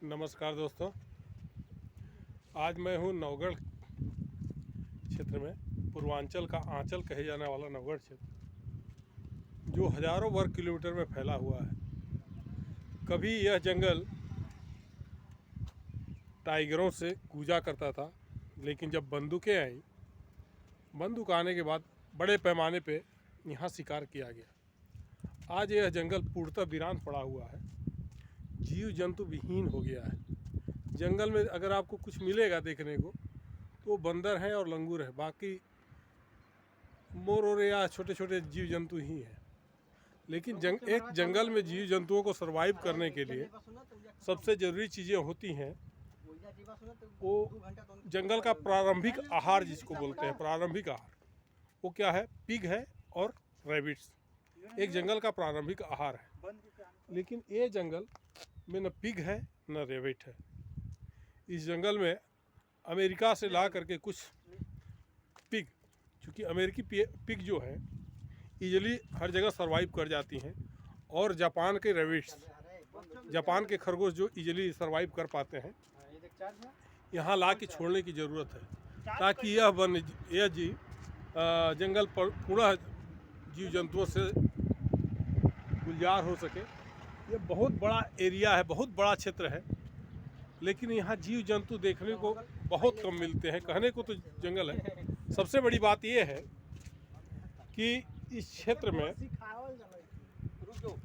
नमस्कार दोस्तों, आज मैं हूँ नौगढ़ क्षेत्र में। पूर्वांचल का आंचल कहे जाने वाला नौगढ़ क्षेत्र जो हजारों वर्ग किलोमीटर में फैला हुआ है। कभी यह जंगल टाइगरों से गूंजा करता था, लेकिन जब बंदूकें आईं, बंदूक आने के बाद बड़े पैमाने पे यहाँ शिकार किया गया। आज यह जंगल पूर्णतः वीरान पड़ा हुआ है, जीव जंतु विहीन हो गया है। जंगल में अगर आपको कुछ मिलेगा देखने को तो बंदर हैं और लंगूर है, बाकी मोर और या छोटे छोटे जीव जंतु ही हैं। लेकिन एक जंगल में जीव जंतुओं को सरवाइव करने के लिए सबसे ज़रूरी चीज़ें होती हैं वो जंगल का प्रारंभिक आहार, जिसको बोलते हैं प्रारंभिक आहार। वो क्या है? पिग है और रैबिट्स एक जंगल का प्रारंभिक आहार है। लेकिन ये जंगल में न पिग है न रैबिट है। इस जंगल में अमेरिका से ला करके कुछ पिग, चूँकि अमेरिकी पिग जो है ईजिली हर जगह सरवाइव कर जाती हैं, और जापान के रैबिट्स, जापान के खरगोश जो ईजिली सरवाइव कर पाते हैं, यहाँ ला के छोड़ने की ज़रूरत है ताकि यह जीव जंगल पर पूरा जीव जंतुओं से गुलजार हो सके। ये बहुत बड़ा एरिया है, बहुत बड़ा क्षेत्र है, लेकिन यहाँ जीव जंतु देखने को बहुत कम मिलते हैं। कहने को तो जंगल है। सबसे बड़ी बात यह है कि इस क्षेत्र में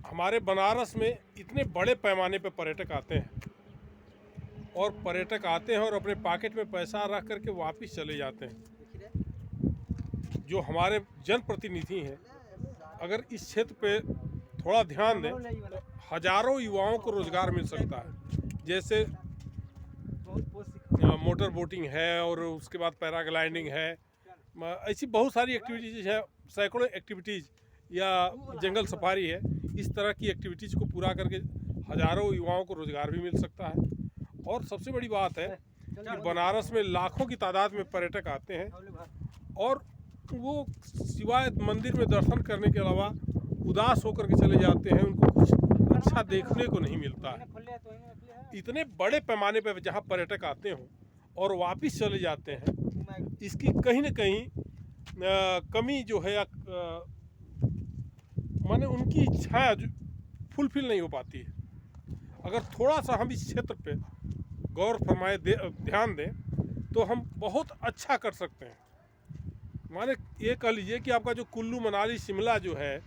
हमारे बनारस में इतने बड़े पैमाने पर पर्यटक आते हैं, और पर्यटक आते हैं और अपने पॉकेट में पैसा रख करके वापस चले जाते हैं। जो हमारे जनप्रतिनिधि हैं, अगर इस क्षेत्र पे थोड़ा ध्यान दें तो हजारों युवाओं को रोज़गार मिल सकता है। जैसे मोटर बोटिंग है, और उसके बाद पैराग्लाइडिंग है, ऐसी बहुत सारी एक्टिविटीज़ है, सैकड़ों एक्टिविटीज़, या जंगल सफारी है। इस तरह की एक्टिविटीज़ को पूरा करके हजारों युवाओं को रोज़गार भी मिल सकता है। और सबसे बड़ी बात है कि बनारस में लाखों की तादाद में पर्यटक आते हैं, और वो सिवाय मंदिर में दर्शन करने के अलावा उदास होकर के चले जाते हैं। उनको कुछ अच्छा देखने को नहीं मिलता है। इतने बड़े पैमाने पर जहाँ पर्यटक आते हों और वापस चले जाते हैं, इसकी कहीं न कहीं कमी जो है, माने उनकी इच्छा फुलफिल नहीं हो पाती है। अगर थोड़ा सा हम इस क्षेत्र पे गौर फरमाए ध्यान दें तो हम बहुत अच्छा कर सकते हैं। माने ये कह लीजिए कि आपका जो कुल्लू मनाली शिमला जो है,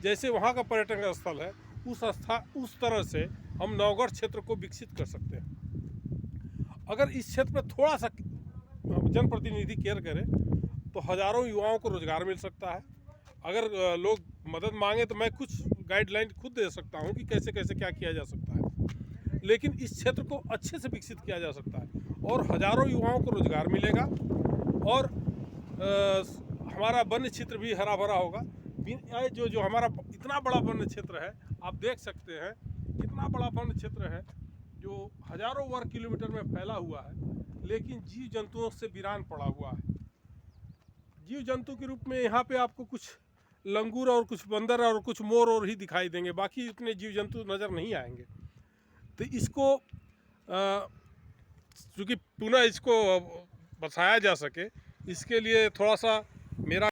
जैसे वहाँ का पर्यटन स्थल है, उस तरह से हम नौगढ़ क्षेत्र को विकसित कर सकते हैं। अगर इस क्षेत्र में थोड़ा सा जनप्रतिनिधि केयर करें तो हजारों युवाओं को रोज़गार मिल सकता है। अगर लोग मदद मांगे तो मैं कुछ गाइडलाइन खुद दे सकता हूँ कि कैसे कैसे क्या किया जा सकता है। लेकिन इस क्षेत्र को अच्छे से विकसित किया जा सकता है और हजारों युवाओं को रोज़गार मिलेगा, और हमारा वन्य क्षेत्र भी हरा भरा होगा। जो हमारा इतना बड़ा वन्य क्षेत्र है, आप देख सकते हैं इतना बड़ा वन्य क्षेत्र है जो हजारों वर्ग किलोमीटर में फैला हुआ है, लेकिन जीव जंतुओं से वीरान पड़ा हुआ है। जीव जंतु के रूप में यहाँ पे आपको कुछ लंगूर और कुछ बंदर और कुछ मोर और ही दिखाई देंगे, बाकी इतने जीव जंतु नज़र नहीं आएंगे। तो इसको चूँकि पुनः इसको बसाया जा सके, इसके लिए थोड़ा सा मेरा